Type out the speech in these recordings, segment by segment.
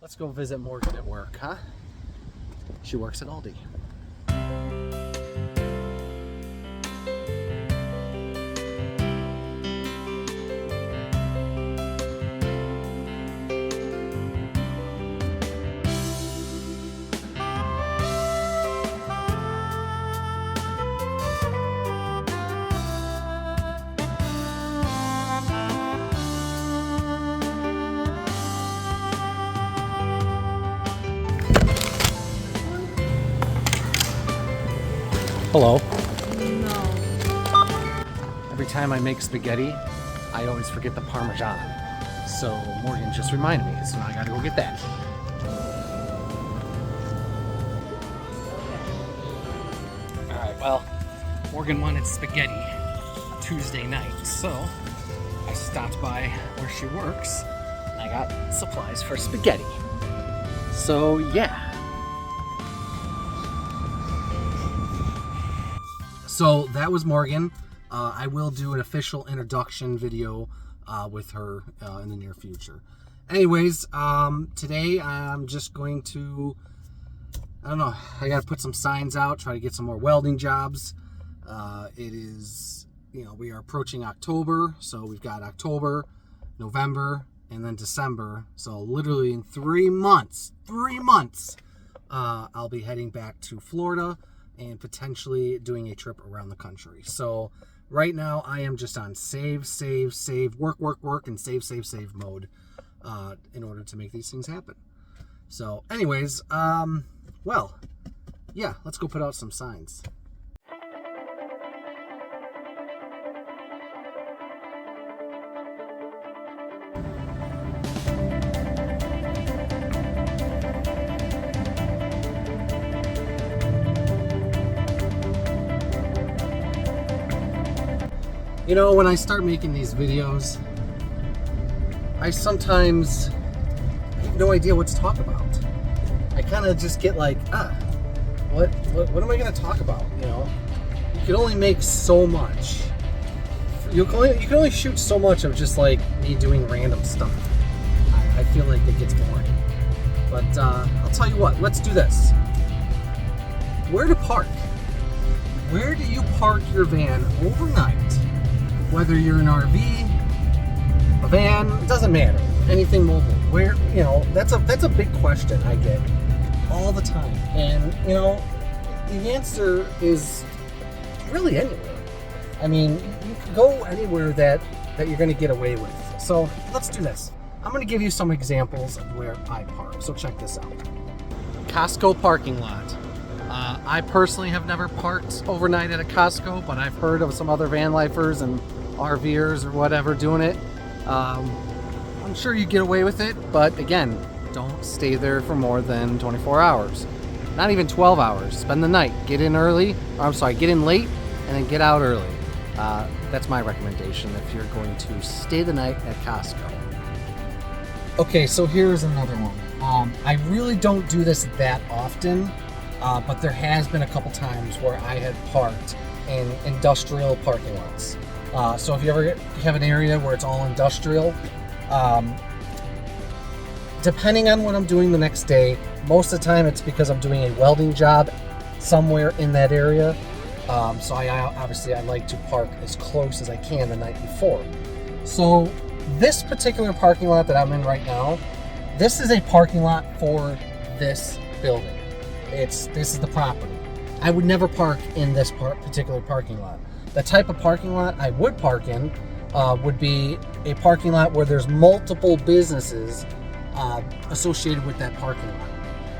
Let's go visit Morgan at work, huh? She works at Aldi. Hello. No. Every time I make spaghetti, I always forget the Parmesan. So Morgan just reminded me, so now I gotta go get that. Alright, well, Morgan wanted spaghetti Tuesday night, so I stopped by where she works and I got supplies for spaghetti. So yeah. So that was Morgan. I will do an official introduction video with her in the near future. Anyways, today I'm just going to, I don't know, I gotta put some signs out, try to get some more welding jobs. It is, we are approaching October, so we've got October, November, and then December. So literally in 3 months, I'll be heading back to Florida and potentially doing a trip around the country. So right now I am just on save, work, and save mode in order to make these things happen. So anyways, well, yeah, let's go put out some signs. When I start making these videos, I sometimes have no idea what to talk about. I kind of just get like, what am I going to talk about? You can only make so much. You can only shoot so much of just like me doing random stuff. I feel like it gets boring. But I'll tell you what, let's do this. Where to park? Where do you park your van overnight? Whether you're an RV, a van, it doesn't matter. Anything mobile. Where, that's a big question I get all the time. And, the answer is really anywhere. I mean, you can go anywhere that you're going to get away with. So let's do this. I'm going to give you some examples of where I park. So check this out. Costco parking lot. I personally have never parked overnight at a Costco, but I've heard of some other van lifers and RVers or whatever doing it. I'm sure you get away with it, but again, don't stay there for more than 24 hours. Not even 12 hours. Spend the night. Get in early. Get in late and then get out early. That's my recommendation if you're going to stay the night at Costco. Okay, so here's another one. I really don't do this that often. But there has been a couple times where I had parked in industrial parking lots. So if you ever have an area where it's all industrial, depending on what I'm doing the next day, most of the time it's because I'm doing a welding job somewhere in that area. So I like to park as close as I can the night before. So this particular parking lot that I'm in right now, this is a parking lot for this building. This is the property. I would never park in this particular parking lot. The type of parking lot I would park in would be a parking lot where there's multiple businesses associated with that parking lot.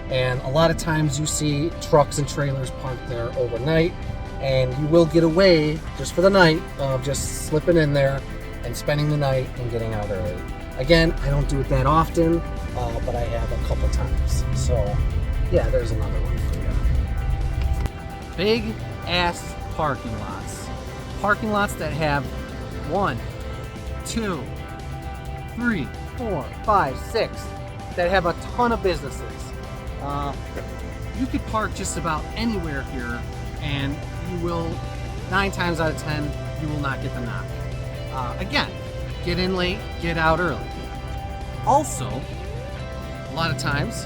And a lot of times you see trucks and trailers parked there overnight, and you will get away just for the night of just slipping in there and spending the night and getting out early. Again, I don't do it that often, but I have a couple times. So yeah, there's another one for you. Big ass parking lots. Parking lots that have 1, 2, 3, 4, 5, 6, that have a ton of businesses. You could park just about anywhere here and you will, 9 times out of 10, you will not get the knock. Again, get in late, get out early. Also, a lot of times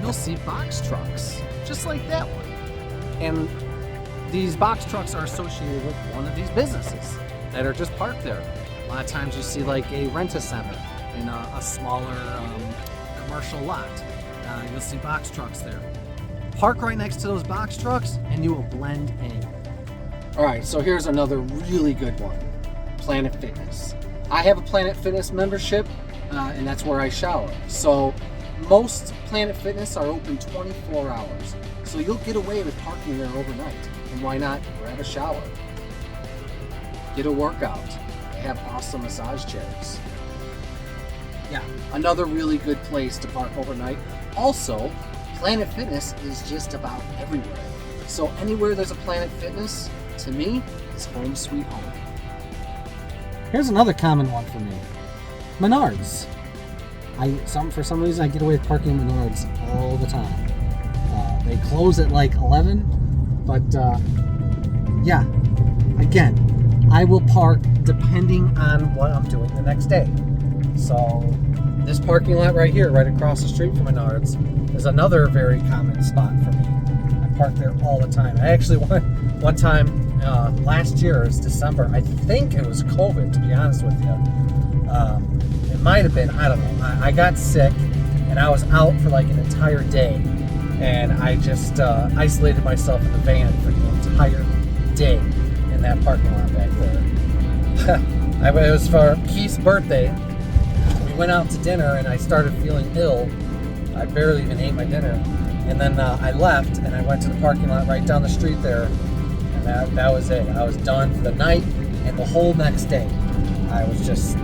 you'll see box trucks just like that one. And these box trucks are associated with one of these businesses that are just parked there. A lot of times you see like a rent-a-center in a smaller commercial lot. You'll see box trucks there. Park right next to those box trucks and you will blend in. All right, so here's another really good one. Planet Fitness. I have a Planet Fitness membership and that's where I shower. So most Planet Fitness are open 24 hours. So you'll get away with parking there overnight. And why not grab a shower? Get a workout. They have awesome massage chairs. Yeah, another really good place to park overnight. Also, Planet Fitness is just about everywhere. So anywhere there's a Planet Fitness, to me, is home sweet home. Here's another common one for me. Menards. For some reason, I get away with parking at Menards all the time. They close at like 11, but yeah, again, I will park depending on what I'm doing the next day. So this parking lot right here, right across the street from Menards, is another very common spot for me. I park there all the time. I actually went one time last year, it was December. I think it was COVID, to be honest with you. It might have been, I don't know. I got sick and I was out for like an entire day. And I just isolated myself in the van for the entire day in that parking lot back there. It was for Keith's birthday. We went out to dinner and I started feeling ill. I barely even ate my dinner. And then I left and I went to the parking lot right down the street there. And that was it. I was done for the night and the whole next day. I was just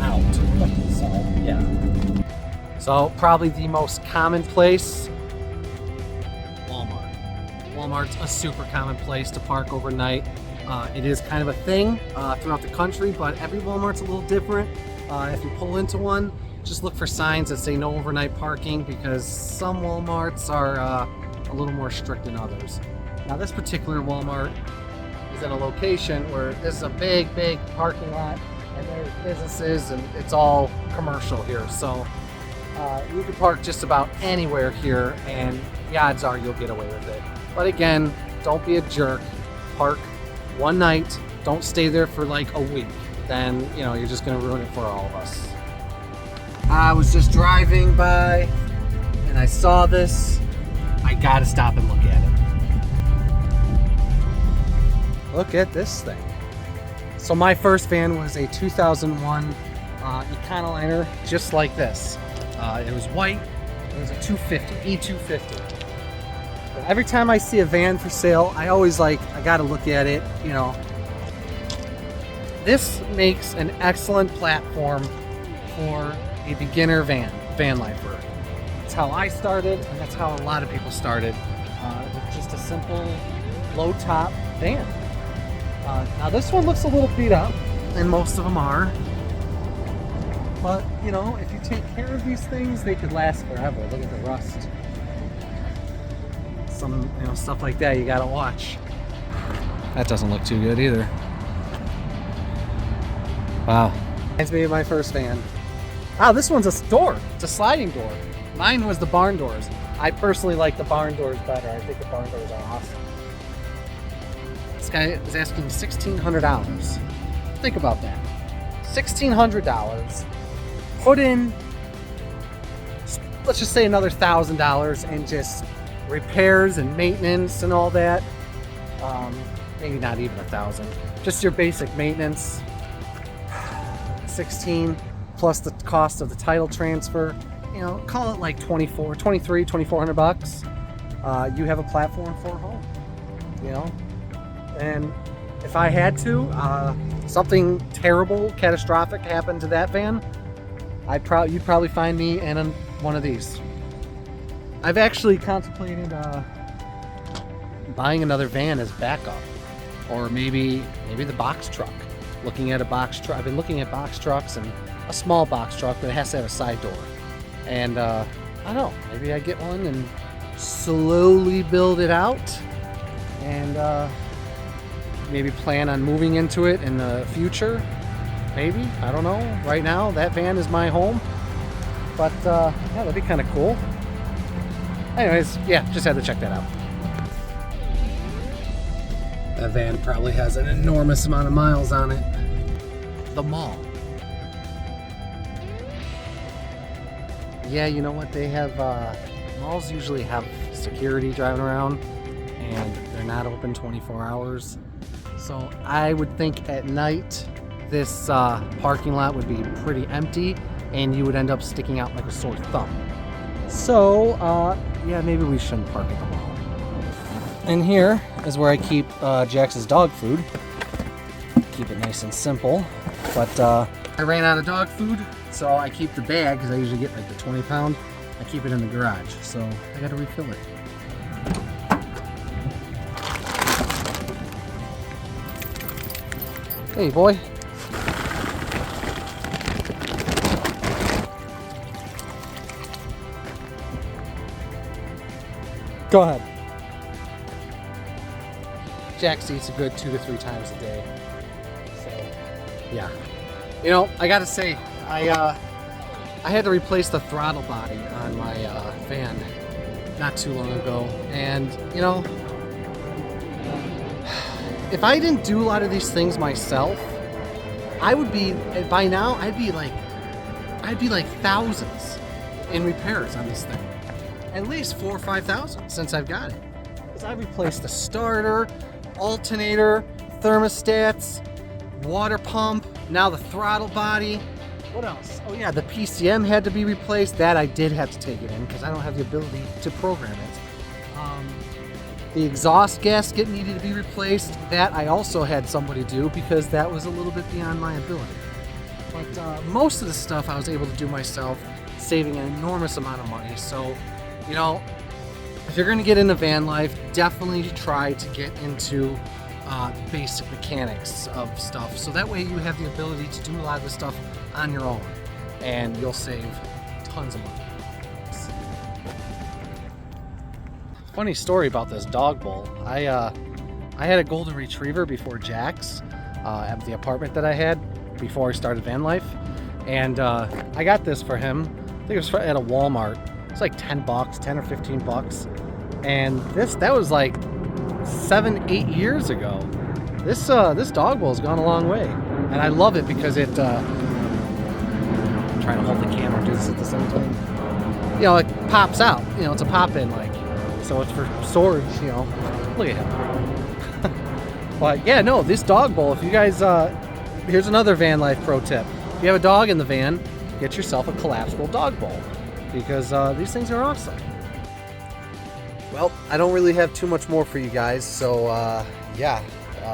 out. So, yeah. So, probably the most common place, Walmart's a super common place to park overnight. It is kind of a thing throughout the country, but every Walmart's a little different. If you pull into one, just look for signs that say no overnight parking, because some Walmarts are a little more strict than others. Now this particular Walmart is in a location where this is a big parking lot and there's businesses and it's all commercial here. So you can park just about anywhere here and the odds are you'll get away with it. But again, don't be a jerk. Park one night. Don't stay there for like a week. Then, you know, you're just going to ruin it for all of us. I was just driving by and I saw this. I got to stop and look at it. Look at this thing. So my first van was a 2001 Econoliner, just like this. It was white. It was a 250, E250. Every time I see a van for sale, I always I gotta look at it, you know. This makes an excellent platform for a beginner van lifer. That's how I started, and that's how a lot of people started, with just a simple low top van. Now this one looks a little beat up, and most of them are. But, you know, if you take care of these things, they could last forever. Look at the rust. Some, you know, stuff like that you gotta watch. That doesn't look too good either. Wow. Reminds me of my first van. Wow, this one's a door. It's a sliding door. Mine was the barn doors. I personally like the barn doors better. I think the barn doors are awesome. This guy is asking $1,600. Think about that. $1,600. Put in, let's just say another $1,000 and just repairs and maintenance and all that. Maybe not even $1,000. Just your basic maintenance. 16 plus the cost of the title transfer. You know, call it like $2,400 bucks. You have a platform for a home. You know, and if I had to, something terrible, catastrophic happened to that van, you'd probably find me in one of these. I've actually contemplated buying another van as backup, or maybe the box truck. Looking at a box truck. I've been looking at box trucks and a small box truck, but it has to have a side door. And I don't know, maybe I get one and slowly build it out, and maybe plan on moving into it in the future. Maybe, I don't know. Right now, that van is my home. But yeah, that'd be kind of cool. Anyways, yeah, just had to check that out. That van probably has an enormous amount of miles on it. The mall. Yeah, you know what? They have, malls usually have security driving around, and they're not open 24 hours. So I would think at night, this parking lot would be pretty empty, and you would end up sticking out like a sore thumb. So, yeah, maybe we shouldn't park at the mall. And here is where I keep Jax's dog food. Keep it nice and simple. But I ran out of dog food, so I keep the bag, because I usually get like the 20 pound. I keep it in the garage, so I gotta refill it. Hey, boy. Go ahead. Jax eats a good 2 to 3 times a day. So, yeah. You know, I gotta say, I had to replace the throttle body on my van not too long ago. And, you know, if I didn't do a lot of these things myself, I would be, by now, I'd be like thousands in repairs on this thing. At least 4,000 or 5,000 since I've got it. Because I've replaced the starter, alternator, thermostats, water pump, now the throttle body. What else? Oh yeah, the PCM had to be replaced. That I did have to take it in because I don't have the ability to program it. The exhaust gasket needed to be replaced. That I also had somebody do because that was a little bit beyond my ability. But most of the stuff I was able to do myself, saving an enormous amount of money. So, you know, if you're going to get into van life, definitely try to get into basic mechanics of stuff. So that way you have the ability to do a lot of the stuff on your own and you'll save tons of money. Funny story about this dog bowl. I had a golden retriever before Jax at the apartment that I had before I started van life, and I got this for him. I think it was at a Walmart. It's like 10 bucks, 10 or 15 bucks. And that was like 7-8 years ago. This dog bowl has gone a long way, and I love it because it. I'm trying to hold the camera and do this at the same time. You know, it pops out. You know, it's a pop-in like. So it's for storage, you know. Look at him. But yeah, no, this dog bowl, if you guys, here's another van life pro tip. If you have a dog in the van, get yourself a collapsible dog bowl because these things are awesome. Well, I don't really have too much more for you guys. So yeah,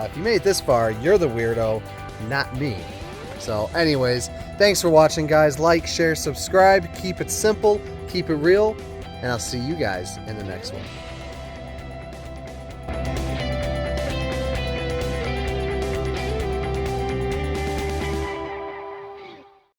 if you made it this far, you're the weirdo, not me. So anyways, thanks for watching, guys. Like, share, subscribe, keep it simple, keep it real. And I'll see you guys in the next one.